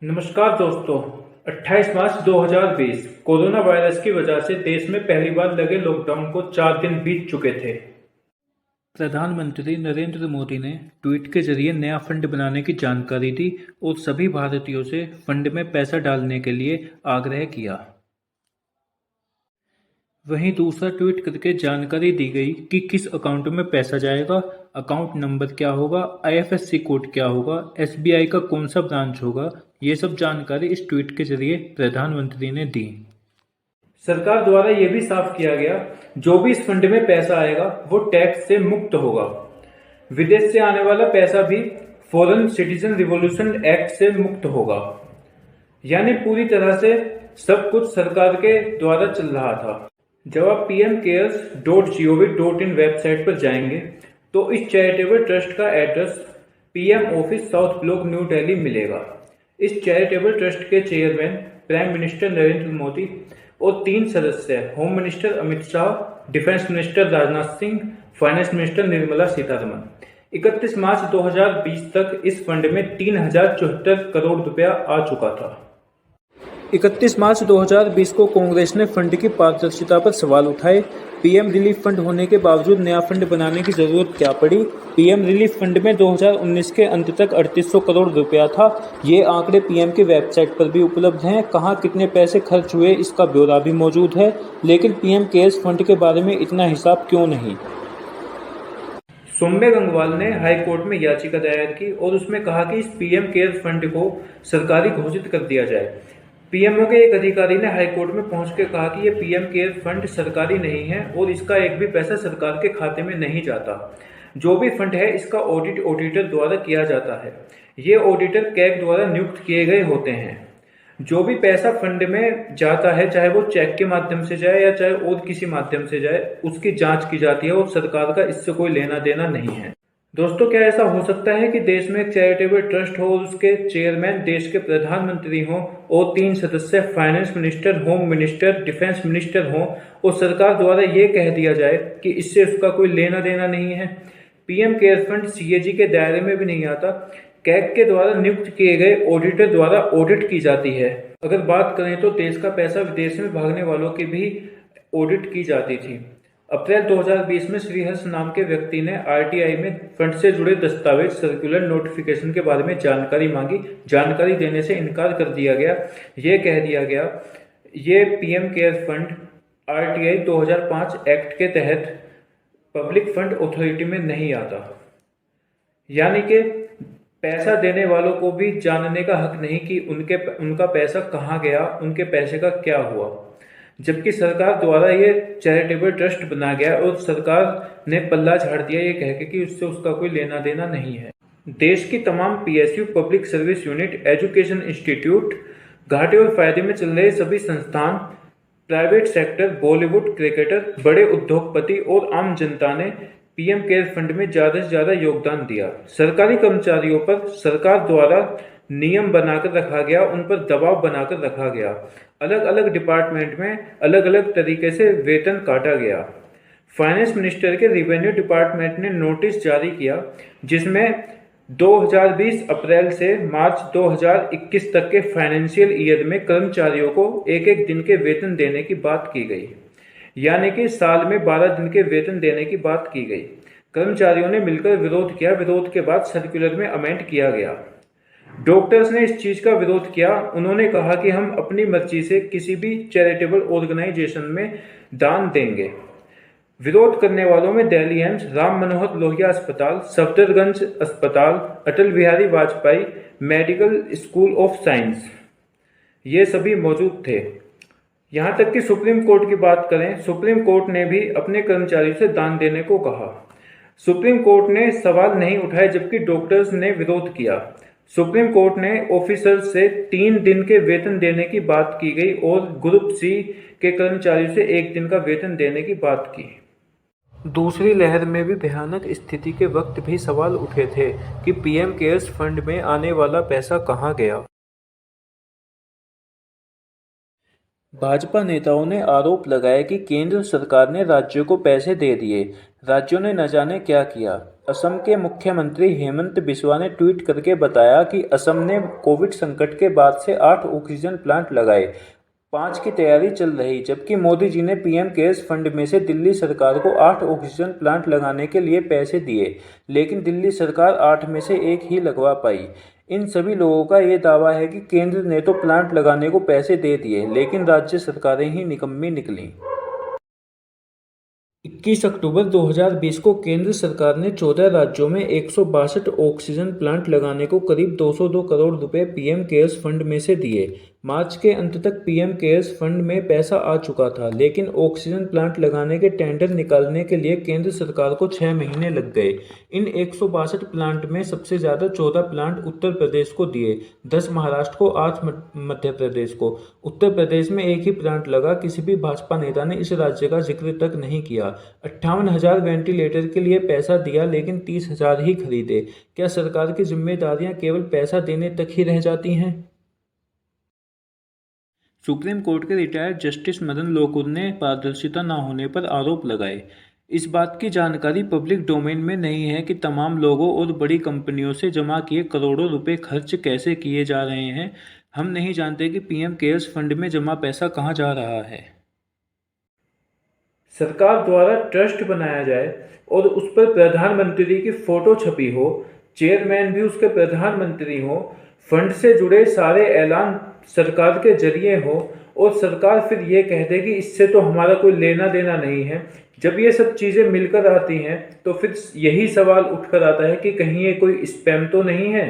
नमस्कार दोस्तों। 28 मार्च 2020 corona virus की वजह से देश में पहली बार लगे लॉकडाउन को 4 दिन बीत चुके थे। प्रधानमंत्री नरेंद्र मोदी ने ट्वीट के जरिए नया फंड बनाने की जानकारी दी और सभी भारतीयों से फंड में पैसा डालने के लिए आग्रह किया। वहीं दूसरा ट्वीट करके जानकारी दी गई कि किस अकाउंट में पैसा जाएगा, अकाउंट नंबर क्या होगा, आईएफएससी कोड क्या होगा, एसबीआई का कौन सा ब्रांच होगा। ये सब जानकारी इस ट्वीट के जरिए प्रधानमंत्री ने दी। सरकार द्वारा यह भी साफ किया गया, जो भी इस फंड में पैसा आएगा वो टैक्स से मुक्त होगा। विदेश से आने वाला पैसा भी फॉरेन सिटीजन रिवॉल्यूशन एक्ट से मुक्त होगा। यानी पूरी तरह से सब कुछ सरकार के द्वारा चल रहा था। जब आप pmcares.gov.in वेबसाइट पर जाएंगे तो इस चैरिटेबल ट्रस्ट का address PM office south block new Delhi मिलेगा। इस चैरिटेबल ट्रस्ट के chairman prime minister Narendra Modi और 3 सदस्य home minister Amit Shah, defence minister Rajnath Singh, finance minister Nirmala Sitharaman. 31 मार्च 2020 तक इस फंड में 3074 करोड़ रुपया आ चुका था। 31 मार्च 2020 को कांग्रेस ने फंड की पारदर्शिता पर सवाल उठाए। पीएम रिलीफ फंड होने के बावजूद नया फंड बनाने की जरूरत क्या पड़ी? पीएम रिलीफ फंड में 2019 के अंत तक 3800 करोड़ रुपया था। ये आंकड़े पीएम की वेबसाइट पर भी उपलब्ध हैं। कहाँ कितने पैसे खर्च हुए इसका ब्यौरा भी मौजूद है, लेकिन पीएम केयर्स फंड के बारे में इतना हिसाब क्यों नहीं? सौम्या गंगवाल ने हाई कोर्ट में याचिका दायर की और उसमें कहा कि इस पीएम केयर्स फंड को सरकारी घोषित कर दिया जाए। पीएमओ के एक अधिकारी ने हाईकोर्ट में पहुंच के कहा कि यह पीएम केयर फंड सरकारी नहीं है और इसका एक भी पैसा सरकार के खाते में नहीं जाता। जो भी फंड है इसका ऑडिट ऑडिटर द्वारा किया जाता है। ये ऑडिटर कैग द्वारा नियुक्त किए गए होते हैं। जो भी पैसा फंड में जाता है, चाहे वो चेक के माध्यम से जाए या चाहे और किसी माध्यम से जाए, उसकी जांच की जाती है और सरकार का इससे कोई लेना देना नहीं है। दोस्तों, क्या ऐसा हो सकता है कि देश में एक चैरिटेबल ट्रस्ट हो और उसके चेयरमैन देश के प्रधानमंत्री हों और 3 सदस्य finance minister, home minister, defence minister हों और सरकार द्वारा ये कह दिया जाए कि इससे उसका कोई लेना देना नहीं है? पीएम केयर फंड सीएजी के दायरे में भी नहीं आता। कैग के द्वारा नियुक्त किए गए ऑडिटर द्वारा ऑडिट की जाती है। अगर बात करें तो देश का पैसा विदेश में भागने वालों की भी ऑडिट की जाती थी। अप्रैल 2020 में श्रीहर्ष नाम के व्यक्ति ने आरटीआई में फंड से जुड़े दस्तावेज, सर्कुलर, नोटिफिकेशन के बारे में जानकारी मांगी। जानकारी देने से इनकार कर दिया गया। ये कह दिया गया ये PM care fund RTI 2005 act के तहत पब्लिक फंड अथॉरिटी में नहीं आता। यानी कि पैसा देने वालों को भी जानने का हक नहीं कि उनका पैसा कहाँ गया, उनके पैसे का क्या हुआ। जबकि सरकार द्वारा ये चैरिटेबल ट्रस्ट बना गया और सरकार ने पल्ला झाड़ दिया ये कह के कि उससे उसका कोई लेना देना नहीं है। देश की तमाम PSU, public service unit, education institute, घाटे और फायदे में चल रहे सभी संस्थान, प्राइवेट सेक्टर, बॉलीवुड, क्रिकेटर, बड़े उद्योगपति और आम जनता ने पीएम केयर फंड में ज्यादा से ज्यादा योगदान दिया। सरकारी कर्मचारियों पर सरकार द्वारा नियम बनाकर रखा गया, उन पर दबाव बनाकर रखा गया। अलग अलग डिपार्टमेंट में अलग अलग तरीके से वेतन काटा गया। फाइनेंस मिनिस्टर के रेवेन्यू डिपार्टमेंट ने नोटिस जारी किया जिसमें 2020 अप्रैल से मार्च 2021 तक के फाइनेंशियल ईयर में कर्मचारियों को एक दिन के वेतन देने की बात की गई। यानी कि साल में 12 दिन के वेतन देने की बात की गई। कर्मचारियों ने मिलकर विरोध किया। विरोध के बाद सर्कुलर में अमेंड किया गया। डॉक्टर्स ने इस चीज का विरोध किया। उन्होंने कहा कि हम अपनी मर्जी से किसी भी चैरिटेबल ऑर्गेनाइजेशन में दान देंगे। विरोध करने वालों में दिल्ली एम्स, राम मनोहर लोहिया अस्पताल, सफदरगंज अस्पताल, Atal Bihari Vajpayee medical school of science, ये सभी मौजूद थे। यहां तक कि सुप्रीम कोर्ट की बात करें, सुप्रीम कोर्ट ने भी अपने कर्मचारियों से दान देने को कहा। सुप्रीम कोर्ट ने सवाल नहीं उठाए जबकि डॉक्टर्स ने विरोध किया। सुप्रीम कोर्ट ने ऑफिसर्स से 3 दिन के वेतन देने की बात की गई और ग्रुप सी के कर्मचारियों से 1 दिन का वेतन देने की बात की। दूसरी लहर में भी भयानक स्थिति के वक्त भी सवाल उठे थे कि पीएम केयर्स फंड में आने वाला पैसा कहां गया। भाजपा नेताओं ने आरोप लगाया कि केंद्र सरकार ने राज्यों को पैसे दे दिए, राज्यों ने न जाने क्या किया। असम के मुख्यमंत्री हेमंत बिस्वा ने ट्वीट करके बताया कि असम ने कोविड संकट के बाद से 8 ऑक्सीजन प्लांट लगाए, 5 की तैयारी चल रही, जबकि मोदी जी ने पीएम केयर्स फंड में से दिल्ली सरकार को 8 ऑक्सीजन प्लांट लगाने के लिए पैसे दिए, लेकिन दिल्ली सरकार 8 में से एक ही लगवा पाई। इन सभी लोगों का ये दावा है कि केंद्र ने तो प्लांट लगाने को पैसे दे दिए, लेकिन राज्य सरकारें ही निकम्मी निकलीं। 21 अक्टूबर 2020 को केंद्र सरकार ने 14 राज्यों में 162 ऑक्सीजन प्लांट लगाने को करीब 202 करोड़ रुपए पीएम केयर्स फंड में से दिए। मार्च के अंत तक पीएम केयर्स फंड में पैसा आ चुका था, लेकिन ऑक्सीजन प्लांट लगाने के टेंडर निकालने के लिए केंद्र सरकार को 6 महीने लग गए। इन 162 प्लांट में सबसे ज़्यादा 14 प्लांट उत्तर प्रदेश को दिए, 10 महाराष्ट्र को, 8 मध्य प्रदेश को। उत्तर प्रदेश में एक ही प्लांट लगा, किसी भी भाजपा नेता ने इस राज्य का जिक्र तक नहीं किया। 58,000 वेंटिलेटर के लिए पैसा दिया, लेकिन 30,000 ही खरीदे। क्या सरकार की जिम्मेदारियां केवल पैसा देने तक ही रह जाती हैं? सुप्रीम कोर्ट के रिटायर्ड जस्टिस मदन लोकुर ने पारदर्शिता न होने पर आरोप लगाए। इस बात की जानकारी पब्लिक डोमेन में नहीं है कि तमाम लोगों और बड़ी कंपनियों से जमा किए करोड़ों रुपए खर्च कैसे किए जा रहे हैं। हम नहीं जानते कि पीएम केयर्स फंड में जमा पैसा कहां जा रहा है। सरकार द्वारा ट्रस्ट बनाया जाए और उस पर प्रधानमंत्री की फोटो छपी हो, चेयरमैन भी उसके प्रधानमंत्री हो, फंड से जुड़े सारे ऐलान सरकार के जरिए हो और सरकार फिर ये कह दे कि इससे तो हमारा कोई लेना देना नहीं है। जब ये सब चीज़ें मिलकर आती हैं तो फिर यही सवाल उठकर आता है कि कहीं ये कोई स्पैम तो नहीं है।